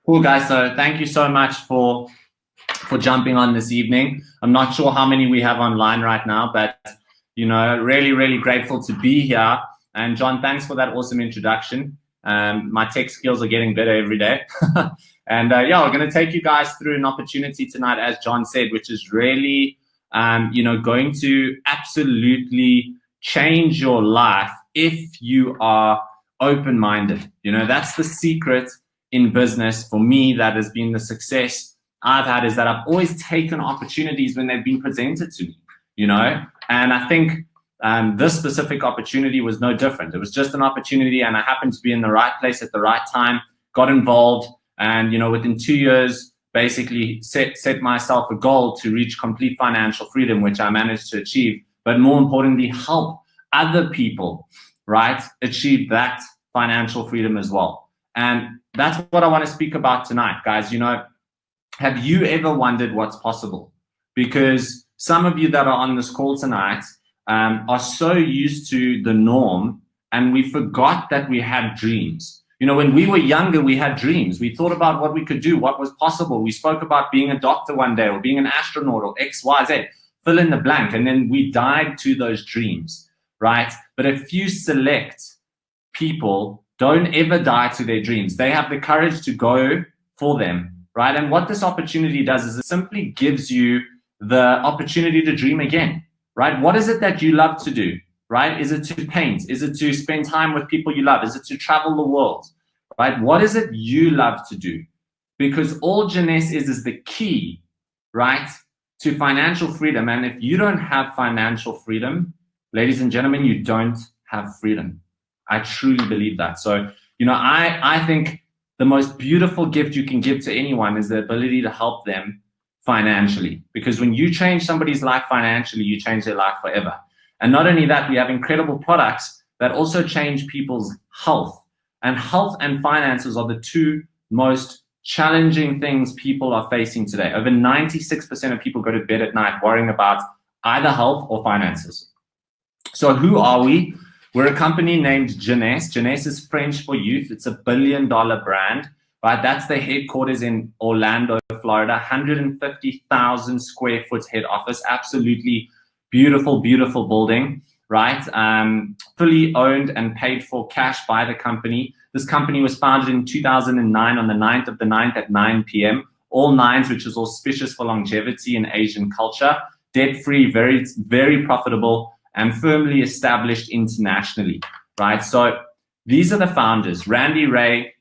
Cool, guys. So thank you so much for jumping on this evening. I'm not sure how many we have online right now, but really grateful to be here. And John, thanks for that awesome introduction. My tech skills are getting better every day. And yeah, we're going to take you guys through an opportunity tonight, as John said, which is really going to absolutely change your life if you are open-minded. That's the secret in business for me that has been the success I've had, is that I've always taken opportunities when they've been presented to me, and I think this specific opportunity was no different. It was just an opportunity, and I happened to be in the right place at the right time, got involved, and within 2 years basically set myself a goal to reach complete financial freedom, which I managed to achieve, but more importantly, help other people, right, achieve that financial freedom as well. And that's what I want to speak about tonight, guys. Have you ever wondered what's possible? Because some of you that are on this call tonight are so used to the norm, and we forgot that we had dreams. When we were younger, we had dreams. We thought about what we could do, what was possible. We spoke about being a doctor one day, or being an astronaut, or X, Y, Z, fill in the blank. And then we died to those dreams, right? But a few select people don't ever die to their dreams. They have the courage to go for them, right? And what this opportunity does is it simply gives you the opportunity to dream again, right? What is it that you love to do, right? Is it to paint? Is it to spend time with people you love? Is it to travel the world, right? What is it you love to do? Because all Jeunesse is the key, right, to financial freedom. And if you don't have financial freedom, ladies and gentlemen, you don't have freedom. I truly believe that. So, I think the most beautiful gift you can give to anyone is the ability to help them financially. Because when you change somebody's life financially, you change their life forever. And not only that, we have incredible products that also change people's health. And health and finances are the two most challenging things people are facing today. Over 96% of people go to bed at night worrying about either health or finances. So who are we? We're a company named Jeunesse. Jeunesse is French for youth. It's $1 billion brand, right? That's the headquarters in Orlando, Florida, 150,000 square foot head office. Absolutely beautiful, beautiful building, right? Fully owned and paid for cash by the company. This company was founded in 2009 on the 9th of the 9th at 9 p.m. All nines, which is auspicious for longevity in Asian culture. Debt-free, very, very profitable, and firmly established internationally, right? So these are the founders. Randy Ray,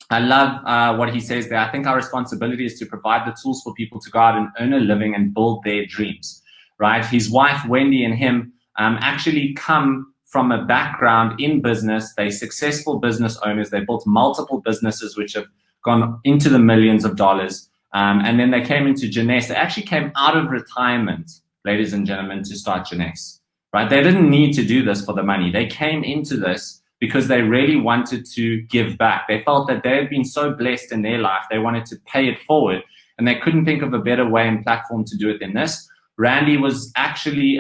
I love what he says there. I think our responsibility is to provide the tools for people to go out and earn a living and build their dreams, right? His wife, Wendy, and him actually come from a background in business. They're successful business owners. They built multiple businesses which have gone into the millions of dollars. And then they came into Jeunesse. They actually came out of retirement, ladies and gentlemen, to start Jeunesse. Right? They didn't need to do this for the money. They came into this because they really wanted to give back. They felt that they had been so blessed in their life, they wanted to pay it forward, and they couldn't think of a better way and platform to do it than this. Randy was actually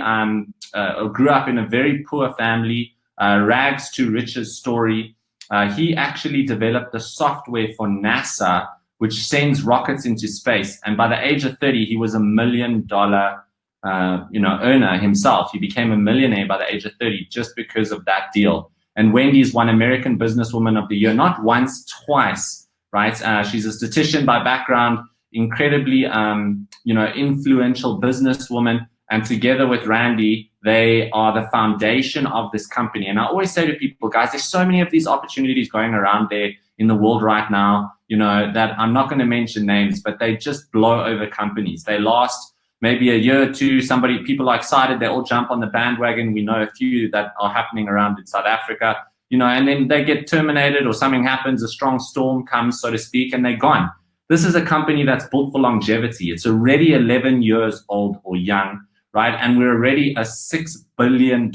grew up in a very poor family, rags to riches story. He actually developed the software for NASA, which sends rockets into space. And by the age of 30, he was $1 million earner himself. He became a millionaire by the age of 30 just because of that deal. And Wendy's won American Businesswoman of the Year, not once, twice, right? She's a statistician by background, incredibly, influential businesswoman. And together with Randy, they are the foundation of this company. And I always say to people, guys, there's so many of these opportunities going around there in the world right now, that I'm not going to mention names, but they just blow over companies. They last maybe a year or two. People are excited. They all jump on the bandwagon. We know a few that are happening around in South Africa, and then they get terminated or something happens, a strong storm comes, so to speak, and they're gone. This is a company that's built for longevity. It's already 11 years old or young, right? And we're already a $6 billion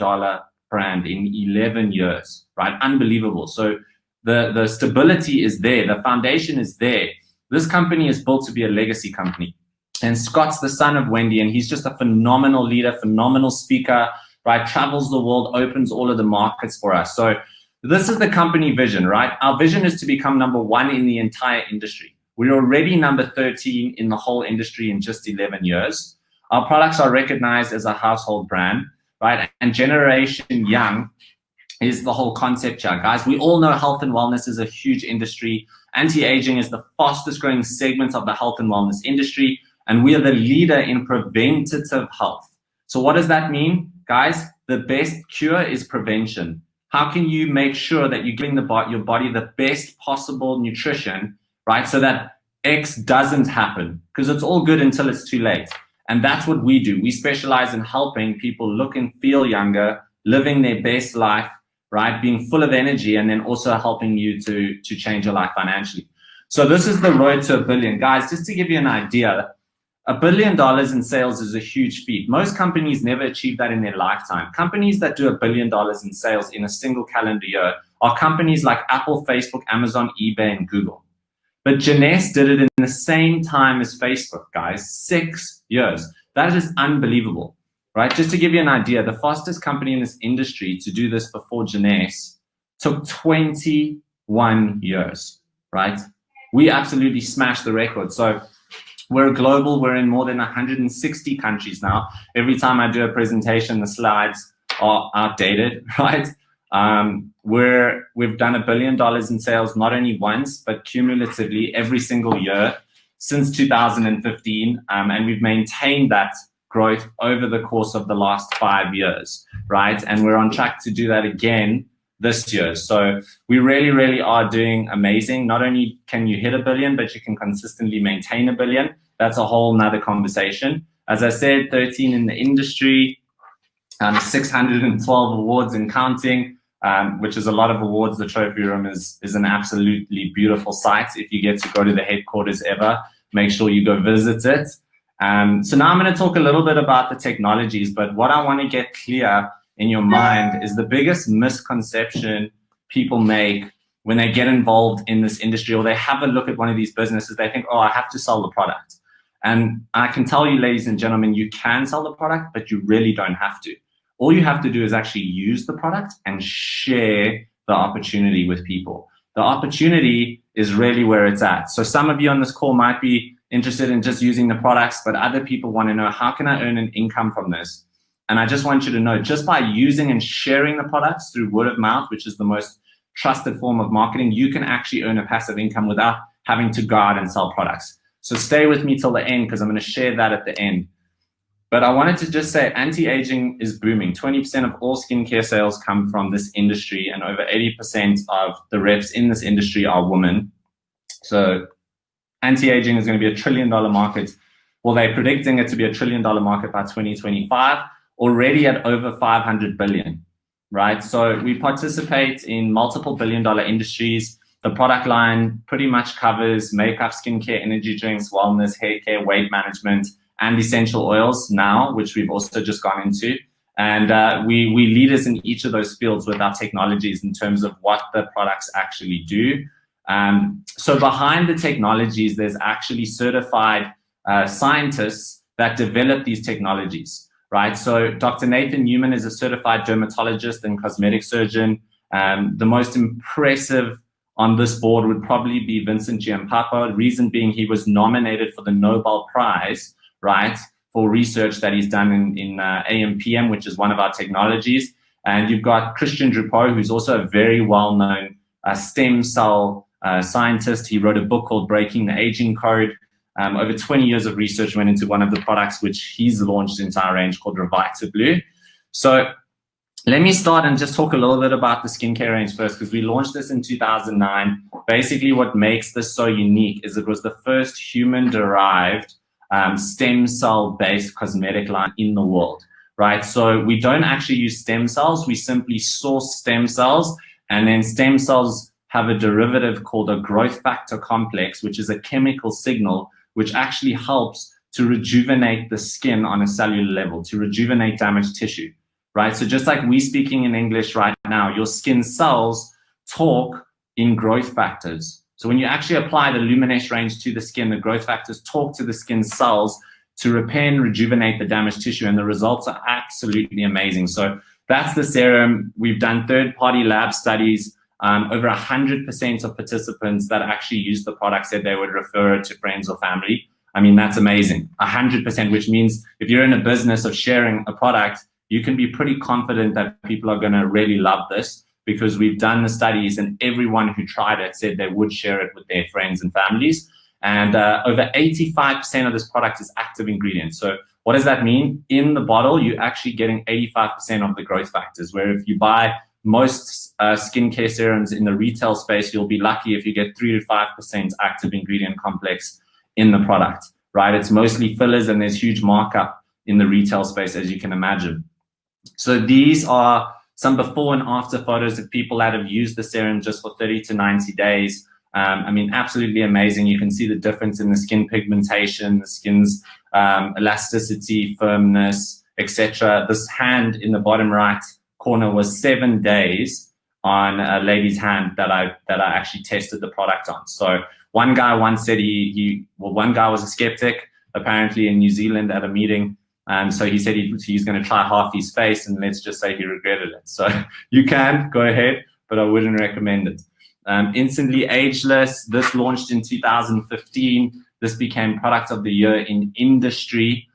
brand in 11 years, right? Unbelievable. So the stability is there. The foundation is there. This company is built to be a legacy company. And Scott's the son of Wendy, and he's just a phenomenal leader, phenomenal speaker, right? Travels the world, opens all of the markets for us. So this is the company vision, right? Our vision is to become #1 in the entire industry, We're already number 13 in the whole industry in just 11 years. Our products are recognized as a household brand, right? And Generation Young is the whole concept here, guys. We all know health and wellness is a huge industry. Anti-aging is the fastest growing segment of the health and wellness industry, and we are the leader in preventative health. So what does that mean, guys? The best cure is prevention. How can you make sure that you're giving your body the best possible nutrition, right? So that X doesn't happen, because it's all good until it's too late. And that's what we do. We specialize in helping people look and feel younger, living their best life, right? Being full of energy, and then also helping you to change your life financially. So this is the road to $1 billion. Guys, just to give you an idea, $1 billion in sales is a huge feat. Most companies never achieve that in their lifetime. Companies that do $1 billion in sales in a single calendar year are companies like Apple, Facebook, Amazon, eBay, and Google. But Jeunesse did it in the same time as Facebook, guys, 6 years. That is unbelievable, right? Just to give you an idea, the fastest company in this industry to do this before Jeunesse took 21 years, right? We absolutely smashed the record. So we're global. We're in more than 160 countries now. Every time I do a presentation, the slides are outdated, right? We've done $1 billion in sales, not only once, but cumulatively every single year since 2015. And we've maintained that growth over the course of the last 5 years, right? And we're on track to do that again this year. So we really, really are doing amazing. Not only can you hit $1 billion, but you can consistently maintain $1 billion. That's a whole nother conversation. As I said, 13 in the industry, 612 awards and counting, which is a lot of awards. The trophy room is an absolutely beautiful site. If you get to go to the headquarters ever, make sure you go visit it. So now I'm going to talk a little bit about the technologies, but what I want to get clear in your mind is the biggest misconception people make when they get involved in this industry, or they have a look at one of these businesses. They think, oh, I have to sell the product. And I can tell you, ladies and gentlemen, you can sell the product, but you really don't have to. All you have to do is actually use the product and share the opportunity with people. The opportunity is really where it's at. So some of you on this call might be interested in just using the products, but other people want to know, how can I earn an income from this? And I just want you to know, just by using and sharing the products through word of mouth, which is the most trusted form of marketing, you can actually earn a passive income without having to go out and sell products. So stay with me till the end, because I'm going to share that at the end. But I wanted to just say anti-aging is booming. 20% of all skincare sales come from this industry, and over 80% of the reps in this industry are women. So anti-aging is going to be $1 trillion market. Well, they're predicting it to be $1 trillion market by 2025, already at over 500 billion, right? So we participate in multiple billion-dollar industries. The product line pretty much covers makeup, skincare, energy drinks, wellness, hair care, weight management, and essential oils now, which we've also just gone into. And we leaders in each of those fields with our technologies in terms of what the products actually do. So behind the technologies, there's actually certified scientists that develop these technologies, right? So Dr. Nathan Newman is a certified dermatologist and cosmetic surgeon. The most impressive on this board would probably be Vincent Giampapa. Reason being, he was nominated for the Nobel Prize, right, for research that he's done in AMPM, which is one of our technologies. And you've got Christian Drupeau, who's also a very well-known stem cell scientist. He wrote a book called Breaking the Aging Code. Over 20 years of research went into one of the products which he's launched into our range called Revita Blue. So let me start and just talk a little bit about the skincare range first, because we launched this in 2009. Basically, what makes this so unique is it was the first human-derived stem cell-based cosmetic line in the world, right? So we don't actually use stem cells. We simply source stem cells, and then stem cells have a derivative called a growth factor complex, which is a chemical signal which actually helps to rejuvenate the skin on a cellular level, to rejuvenate damaged tissue, right? So just like we speaking in English right now, your skin cells talk in growth factors. So when you actually apply the Luminesh range to the skin, the growth factors talk to the skin cells to repair and rejuvenate the damaged tissue, and the results are absolutely amazing. So that's the serum. We've done third-party lab studies over 100% of participants that actually used the product said they would refer it to friends or family. I mean, that's amazing. 100%, which means if you're in a business of sharing a product, you can be pretty confident that people are going to really love this, because we've done the studies and everyone who tried it said they would share it with their friends and families. And over 85% of this product is active ingredients. So what does that mean? In the bottle, you're actually getting 85% of the growth factors, where if you buy most skincare serums in the retail space, you'll be lucky if you get 3 to 5% active ingredient complex in the product, right? It's mostly fillers, and there's huge markup in the retail space, as you can imagine. So these are some before and after photos of people that have used the serum just for 30 to 90 days. I mean, absolutely amazing. You can see the difference in the skin pigmentation, the skin's elasticity, firmness, etc. This hand in the bottom right corner was 7 days on a lady's hand that I actually tested the product on. So one guy once said one guy was a skeptic, apparently in New Zealand at a meeting. So he said he's going to try half his face, and let's just say he regretted it. So you can go ahead, but I wouldn't recommend it. Instantly Ageless, this launched in 2015. This became product of the year in industry.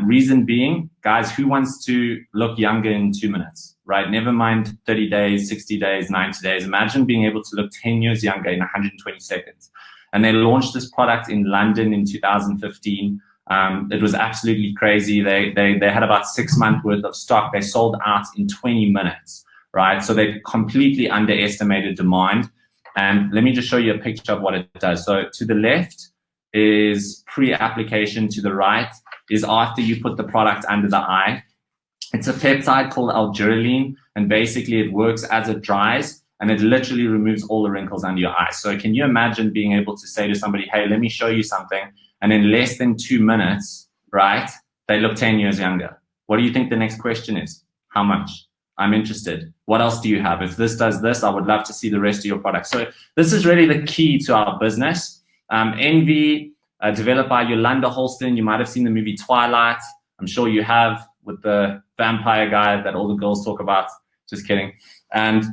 Reason being, guys, who wants to look younger in 2 minutes, right? Never mind 30 days, 60 days, 90 days. Imagine being able to look 10 years younger in 120 seconds. And they launched this product in London in 2015. It was absolutely crazy. They had about 6 months worth of stock. They sold out in 20 minutes, right? So they completely underestimated demand. And let me just show you a picture of what it does. So to the left is pre-application, to the right is after you put the product under the eye. It's a peptide called L-Gyralline, and basically it works as it dries, and it literally removes all the wrinkles under your eyes. So can you imagine being able to say to somebody, hey, let me show you something, and in less than 2 minutes, right, they look 10 years younger? What do you think the next question is? How much? I'm interested. What else do you have? If this does this, I would love to see the rest of your product. So this is really the key to our business. Envy, developed by Yolanda Holston. You might have seen the movie Twilight. I'm sure you have, with the vampire guy that all the girls talk about. Just kidding. And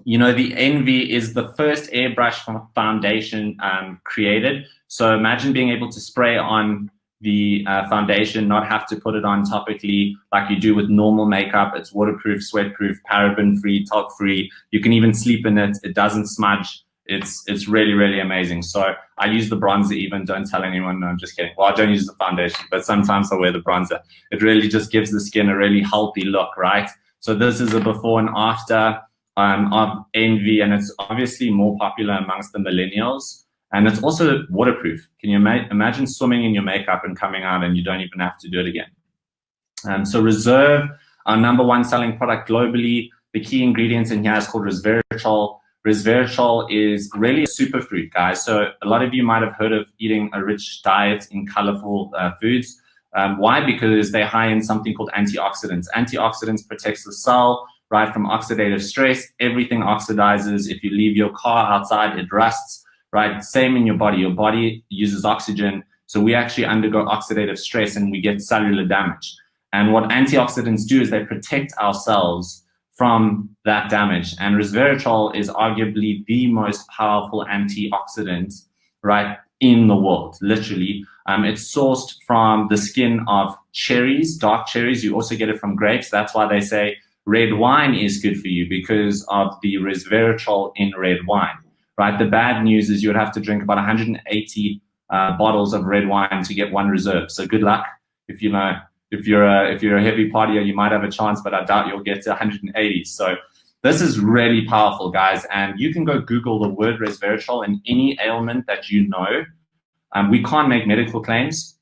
you know, the Envy is the first airbrush foundation created. So imagine being able to spray on the foundation, not have to put it on topically like you do with normal makeup. It's waterproof, sweatproof, paraben-free, talc-free. You can even sleep in it. It doesn't smudge. It's really, really amazing. So I use the bronzer even. Don't tell anyone. No, I'm just kidding. Well, I don't use the foundation, but sometimes I wear the bronzer. It really just gives the skin a really healthy look, right? So this is a before and after of Envy, and it's obviously more popular amongst the millennials. And it's also waterproof. Can you imagine swimming in your makeup and coming out and you don't even have to do it again? So Reserve, our #1 selling product globally. The key ingredients in here is called resveratrol. Resveratrol is really a superfood, guys. So a lot of you might have heard of eating a rich diet in colorful foods. Why? Because they're high in something called antioxidants. Antioxidants protects the cell, right, from oxidative stress. Everything oxidizes. If you leave your car outside, it rusts. Right, same in your body. Your body uses oxygen, so we actually undergo oxidative stress and we get cellular damage. And what antioxidants do is they protect our cells from that damage. And resveratrol is arguably the most powerful antioxidant, right, in the world, literally. It's sourced from the skin of cherries, dark cherries. You also get it from grapes. That's why they say red wine is good for you, because of the resveratrol in red wine. Right, the bad news is you would have to drink about 180 bottles of red wine to get one reserve. So good luck. If you're a heavy partier, you might have a chance, but I doubt you'll get to 180. So this is really powerful, guys. And you can go Google the word resveratrol and any ailment that you know. We can't make medical claims,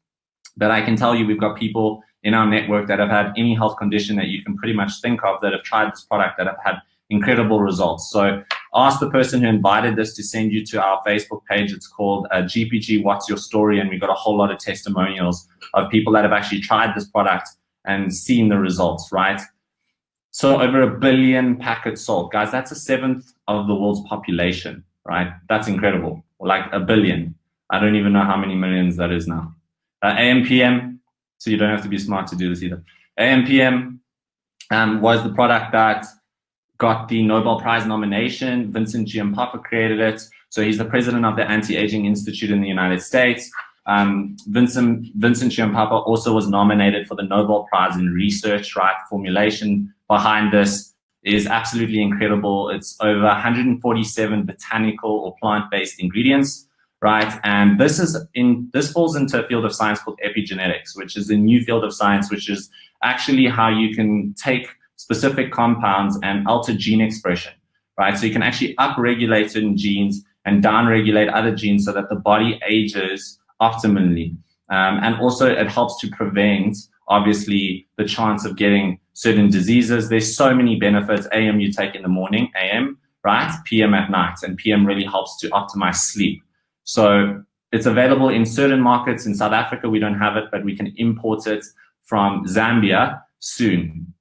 but I can tell you we've got people in our network that have had any health condition that you can pretty much think of that have tried this product that have had incredible results. So ask the person who invited this to send you to our Facebook page. It's called GPG What's Your Story, and we've got a whole lot of testimonials of people that have actually tried this product and seen the results, right? So over 1 billion packets sold. Guys, that's 1/7 of the world's population, right? That's incredible. Like 1 billion. I don't even know how many millions that is now. AMPM, so you don't have to be smart to do this either. AMPM was the product that got the Nobel Prize nomination. Vincent Giampapa created it. So he's the president of the Anti-Aging Institute in the United States. Vincent Giampapa also was nominated for the Nobel Prize in Research, right? Formulation behind this is absolutely incredible. It's over 147 botanical or plant-based ingredients, right? And this falls into a field of science called epigenetics, which is a new field of science, which is actually how you can take specific compounds and alter gene expression, right? So you can actually upregulate certain genes and downregulate other genes so that the body ages optimally. And also it helps to prevent, obviously, the chance of getting certain diseases. There's so many benefits. AM you take in the morning, AM, right? PM at night, and PM really helps to optimize sleep. So it's available in certain markets. In South Africa, we don't have it, but we can import it from Zambia soon.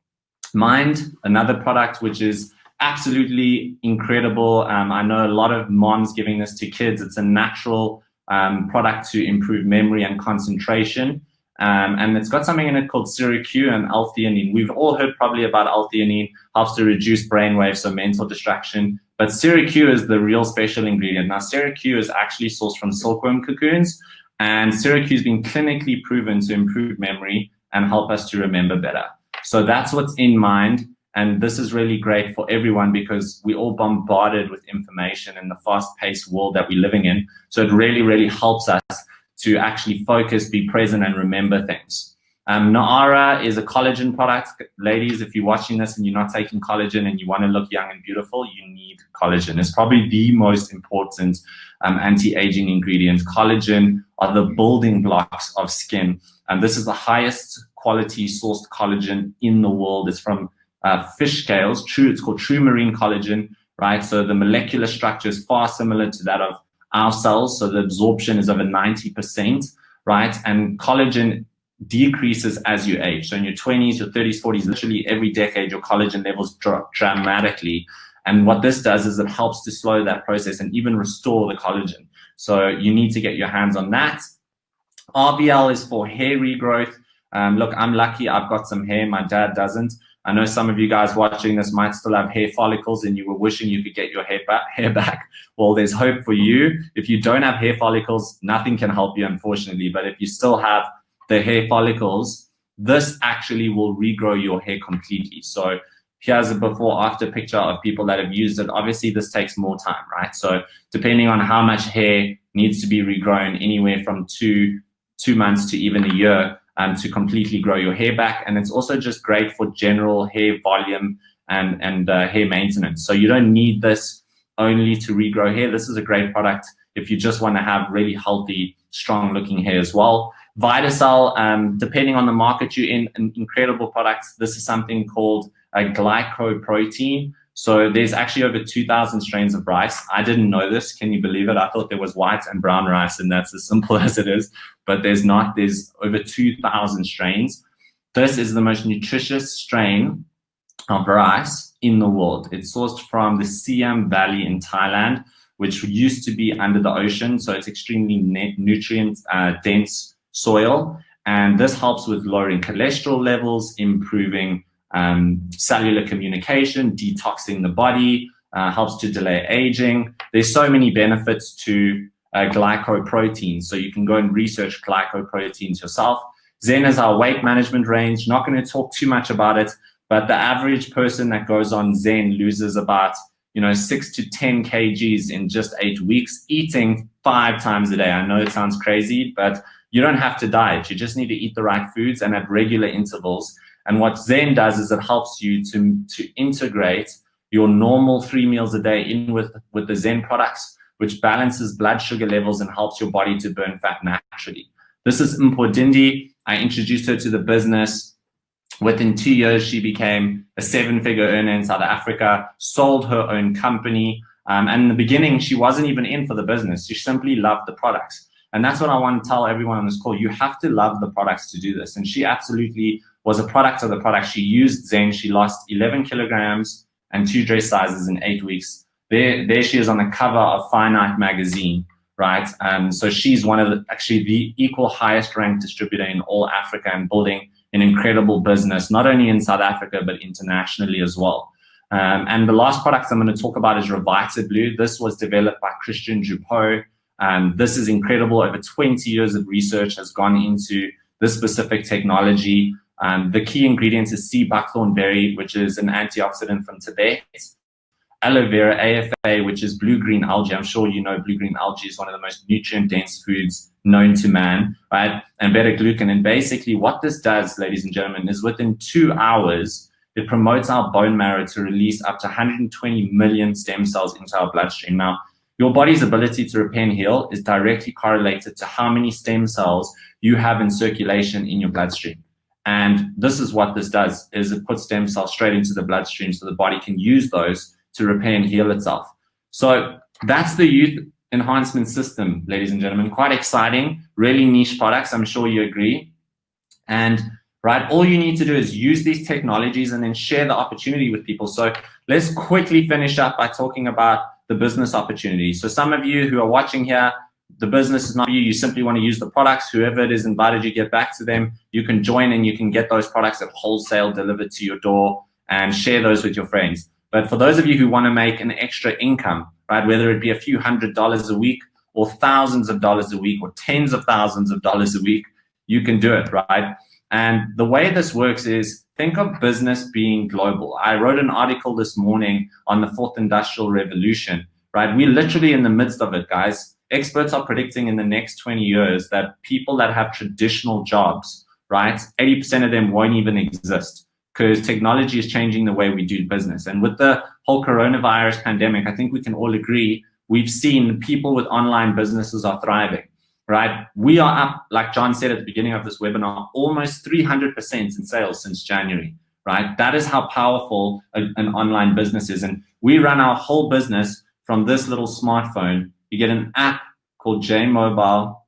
Mind, another product which is absolutely incredible. I know a lot of moms giving this to kids. It's a natural product to improve memory and concentration. And it's got something in it called Siricure and L-theanine. We've all heard probably about L-theanine, helps to reduce brainwaves, so mental distraction. But Siricure is the real special ingredient. Now, Siricure is actually sourced from silkworm cocoons, and Siricure has been clinically proven to improve memory and help us to remember better. So that's what's in Mind. And this is really great for everyone because we're all bombarded with information in the fast-paced world that we're living in. So it really, really helps us to actually focus, be present, and remember things. Naara is a collagen product. Ladies, if you're watching this and you're not taking collagen and you want to look young and beautiful, you need collagen. It's probably the most important anti-aging ingredient. Collagen are the building blocks of skin. And this is the highest quality sourced collagen in the world. It's from fish scales. It's called true marine collagen, right? So the molecular structure is far similar to that of our cells. So the absorption is over 90%, right? And collagen decreases as you age. So in your 20s, your 30s, 40s, literally every decade, your collagen levels drop dramatically. And what this does is it helps to slow that process and even restore the collagen. So you need to get your hands on that. RVL is for hair regrowth. Look, I'm lucky I've got some hair. My dad doesn't. I know some of you guys watching this might still have hair follicles and you were wishing you could get your hair back. Well, there's hope for you. If you don't have hair follicles, nothing can help you, unfortunately. But if you still have the hair follicles, this actually will regrow your hair completely. So here's a before-after picture of people that have used it. Obviously, this takes more time, right? So depending on how much hair needs to be regrown, anywhere from two months to even a year, to completely grow your hair back. And it's also just great for general hair volume and hair maintenance. So you don't need this only to regrow hair. This is a great product if you just want to have really healthy, strong looking hair as well. VitaCell, depending on the market you're in, an incredible product. This is something called a glycoprotein. So there's actually over 2,000 strains of rice. I didn't know this. Can you believe it? I thought there was white and brown rice, and that's as simple as it is. But there's not. There's over 2,000 strains. This is the most nutritious strain of rice in the world. It's sourced from the Siam Valley in Thailand, which used to be under the ocean. So it's extremely nutrient-dense soil. And this helps with lowering cholesterol levels, improving cellular communication, detoxing the body, helps to delay aging. There's so many benefits to glycoproteins. So you can go and research glycoproteins yourself. Zen is our weight management range. Not going to talk too much about it, but the average person that goes on Zen loses about 6 to 10 kgs in just 8 weeks, eating 5 times a day. I know it sounds crazy, but you don't have to diet. You just need to eat the right foods and at regular intervals. And what Zen does is it helps you to integrate your normal 3 meals a day in with the Zen products, which balances blood sugar levels and helps your body to burn fat naturally. This is Mpodindi. I introduced her to the business. Within 2 years, she became a 7-figure earner in South Africa, sold her own company. And in the beginning, she wasn't even in for the business. She simply loved the products. And that's what I want to tell everyone on this call. You have to love the products to do this. And she absolutely was a product of the product. She used Zen. She lost 11 kilograms and 2 dress sizes in 8 weeks. There she is on the cover of Finite magazine, right? So she's one of the equal highest ranked distributor in all Africa and building an incredible business, not only in South Africa, but internationally as well. And the last product I'm going to talk about is Revita Blue. This was developed by Christian Juppot. This is incredible. Over 20 years of research has gone into this specific technology. The key ingredient is sea buckthorn berry, which is an antioxidant from Tibet. Aloe vera, AFA, which is blue-green algae. I'm sure you know blue-green algae is one of the most nutrient-dense foods known to man, right? And beta-glucan. And basically what this does, ladies and gentlemen, is within 2 hours, it promotes our bone marrow to release up to 120 million stem cells into our bloodstream. Now, your body's ability to repair and heal is directly correlated to how many stem cells you have in circulation in your bloodstream. And this is what this does, is it puts stem cells straight into the bloodstream so the body can use those to repair and heal itself. So that's the youth enhancement system, ladies and gentlemen. Quite exciting, really niche products. I'm sure you agree. And right, all you need to do is use these technologies and then share the opportunity with people. So let's quickly finish up by talking about the business opportunity. So some of you who are watching here, the business is not for you. You simply want to use the products. Whoever it is invited you, get back to them. You can join and you can get those products at wholesale delivered to your door and share those with your friends. But for those of you who want to make an extra income, right, whether it be a few $100s a week or thousands of dollars a week or tens of thousands of dollars a week, you can do it, right? And the way this works is, think of business being global. I wrote an article this morning on the fourth industrial revolution, right? We're literally in the midst of it, guys. Experts are predicting in the next 20 years that people that have traditional jobs, right, 80% of them won't even exist, because technology is changing the way we do business. And with the whole coronavirus pandemic, I think we can all agree, we've seen people with online businesses are thriving, right? We are up, like John said at the beginning of this webinar, almost 300% in sales since January, right? That is how powerful an online business is. And we run our whole business from this little smartphone. You get an app called J Mobile,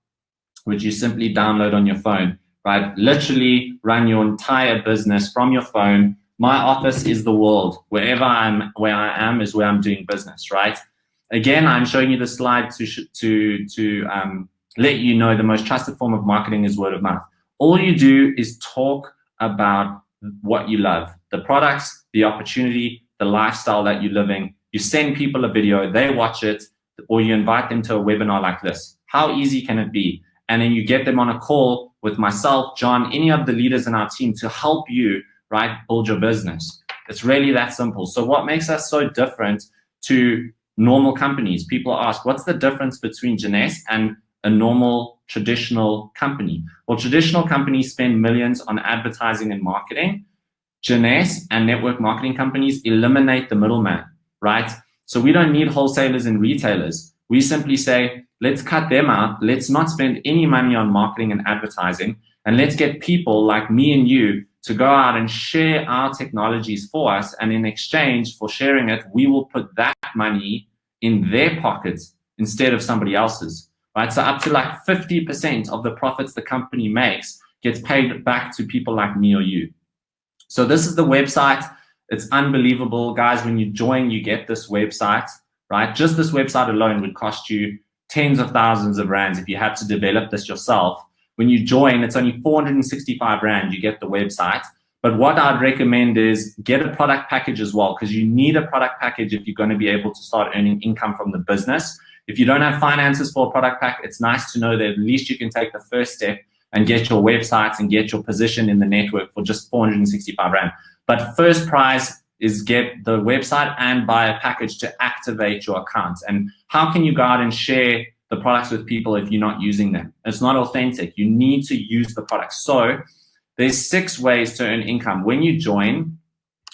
which you simply download on your phone. Right? Literally run your entire business from your phone. My office is the world. Where I am is where I'm doing business, right? Again, I'm showing you the slide to let you know the most trusted form of marketing is word of mouth. All you do is talk about what you love, the products, the opportunity, the lifestyle that you're living. You send people a video, they watch it, or you invite them to a webinar like this. How easy can it be? And then you get them on a call with myself, John, any of the leaders in our team to help you, right, build your business. It's really that simple. So what makes us so different to normal companies? People ask, what's the difference between Jeunesse and a normal traditional company? Well, traditional companies spend millions on advertising and marketing. Jeunesse and network marketing companies eliminate the middleman, right? So we don't need wholesalers and retailers. We simply say, let's cut them out. Let's not spend any money on marketing and advertising. And let's get people like me and you to go out and share our technologies for us. And in exchange for sharing it, we will put that money in their pockets instead of somebody else's, right? So up to like 50% of the profits the company makes gets paid back to people like me or you. So this is the website. It's unbelievable. Guys, when you join, you get this website, right? Just this website alone would cost you tens of thousands of rands if you had to develop this yourself. When you join, it's only 465 rand, you get the website. But what I'd recommend is get a product package as well, because you need a product package if you're going to be able to start earning income from the business. If you don't have finances for a product pack, it's nice to know that at least you can take the first step and get your websites and get your position in the network for just 465 rand. But first prize is get the website and buy a package to activate your account. And how can you go out and share the products with people if you're not using them? It's not authentic. You need to use the products. So there's 6 ways to earn income. When you join,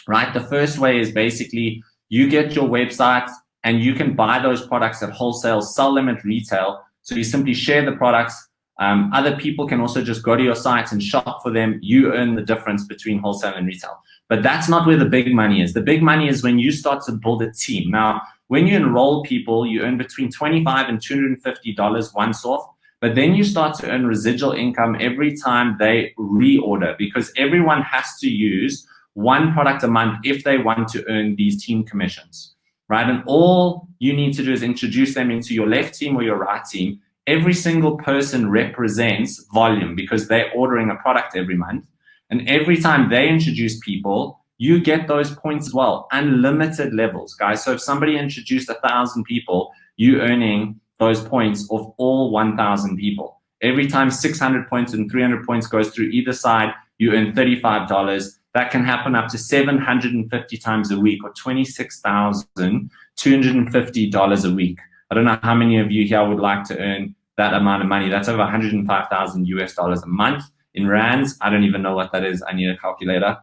right, the first way is basically you get your website and you can buy those products at wholesale, sell them at retail. So you simply share the products. Other people can also just go to your site and shop for them. You earn the difference between wholesale and retail. But that's not where the big money is. The big money is when you start to build a team. Now, when you enroll people, you earn between $25 and $250 once off. But then you start to earn residual income every time they reorder, because everyone has to use one product a month if they want to earn these team commissions, right? And all you need to do is introduce them into your left team or your right team. Every single person represents volume because they're ordering a product every month. And every time they introduce people, you get those points as well, unlimited levels, guys. So if somebody introduced 1,000 people, you earning those points of all 1,000 people. Every time 600 points and 300 points goes through either side, you earn $35. That can happen up to 750 times a week, or $26,250 a week. I don't know how many of you here would like to earn that amount of money. That's over 105,000 US dollars a month. In rands, I don't even know what that is. I need a calculator.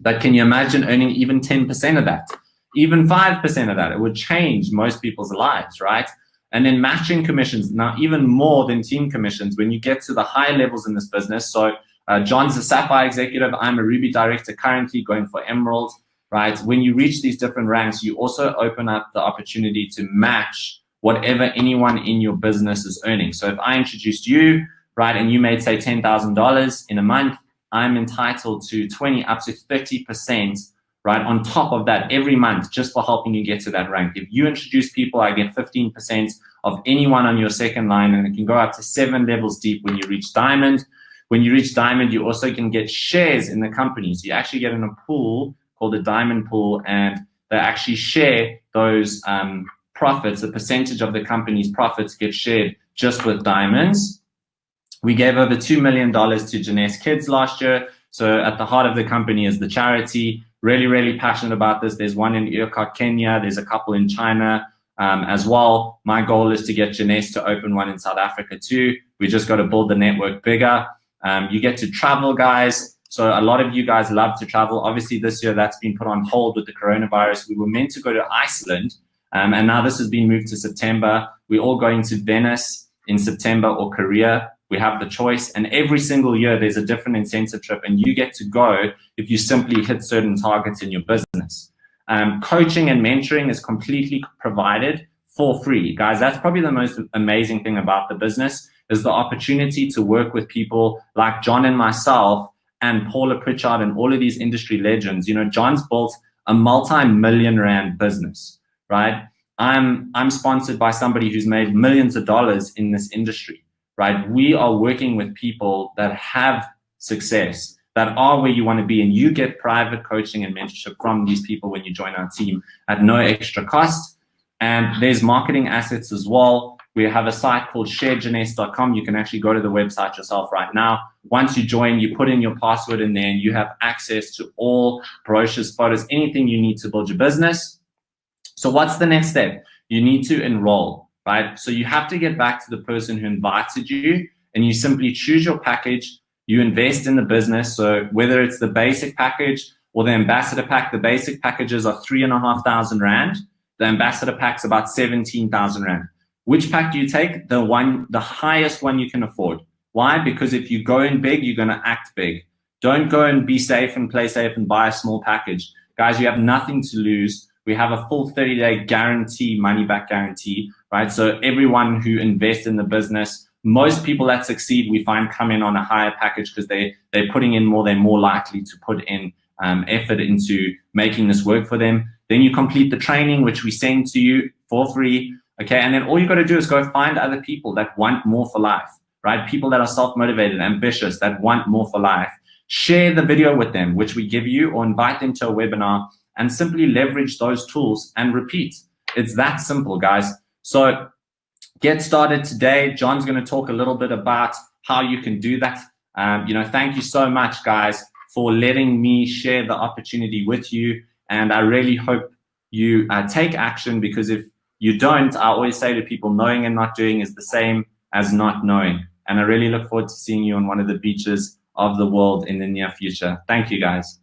But can you imagine earning even 10% of that? Even 5% of that? It would change most people's lives, right? And then matching commissions, now even more than team commissions when you get to the high levels in this business. So John's a Sapphire executive. I'm a Ruby director currently going for Emerald, right? When you reach these different ranks, you also open up the opportunity to match whatever anyone in your business is earning. So if I introduced you, right, and you made, say, $10,000 in a month, I'm entitled to 20 up to 30%, right, on top of that every month, just for helping you get to that rank. If you introduce people, I get 15% of anyone on your second line, and it can go up to 7 levels deep when you reach diamond. When you reach diamond, you also can get shares in the company. So you actually get in a pool called a diamond pool, and they actually share those profits. A percentage of the company's profits get shared just with diamonds. We gave over $2 million to Jeunesse Kids last year. So at the heart of the company is the charity. Really, really passionate about this. There's one in ERCOT, Kenya. There's a couple in China as well. My goal is to get Jeunesse to open one in South Africa too. We just got to build the network bigger. You get to travel, guys. So a lot of you guys love to travel. Obviously this year that's been put on hold with the coronavirus. We were meant to go to Iceland, and now this has been moved to September. We're all going to Venice in September or Korea. We have the choice, and every single year there's a different incentive trip, and you get to go if you simply hit certain targets in your business. Coaching and mentoring is completely provided for free. Guys, that's probably the most amazing thing about the business, is the opportunity to work with people like John and myself and Paula Pritchard and all of these industry legends. You know, John's built a multi-million rand business, right? I'm sponsored by somebody who's made millions of dollars in this industry. Right? We are working with people that have success, that are where you want to be, and you get private coaching and mentorship from these people when you join our team at no extra cost. And there's marketing assets as well. We have a site called sharejeunesse.com. You can actually go to the website yourself right now. Once you join, you put in your password in there, and you have access to all brochures, photos, anything you need to build your business. So what's the next step? You need to enroll. Right? So you have to get back to the person who invited you, and you simply choose your package. You invest in the business. So whether it's the basic package or the ambassador pack, the basic packages are 3,500 Rand. The ambassador pack's about 17,000 Rand. Which pack do you take? The highest one you can afford. Why? Because if you go in big, you're going to act big. Don't go and be safe and play safe and buy a small package. Guys, you have nothing to lose. We have a full 30-day guarantee, money back guarantee, right? So everyone who invests in the business, most people that succeed, we find come in on a higher package because they're putting in more, they're more likely to put in effort into making this work for them. Then you complete the training, which we send to you for free, okay? And then all you got to do is go find other people that want more for life, right? People that are self-motivated, ambitious, that want more for life. Share the video with them, which we give you, or invite them to a webinar, and simply leverage those tools and repeat. It's that simple, guys. So get started today. John's going to talk a little bit about how you can do that. Thank you so much, guys, for letting me share the opportunity with you. And I really hope you take action, because if you don't, I always say to people, knowing and not doing is the same as not knowing. And I really look forward to seeing you on one of the beaches of the world in the near future. Thank you, guys.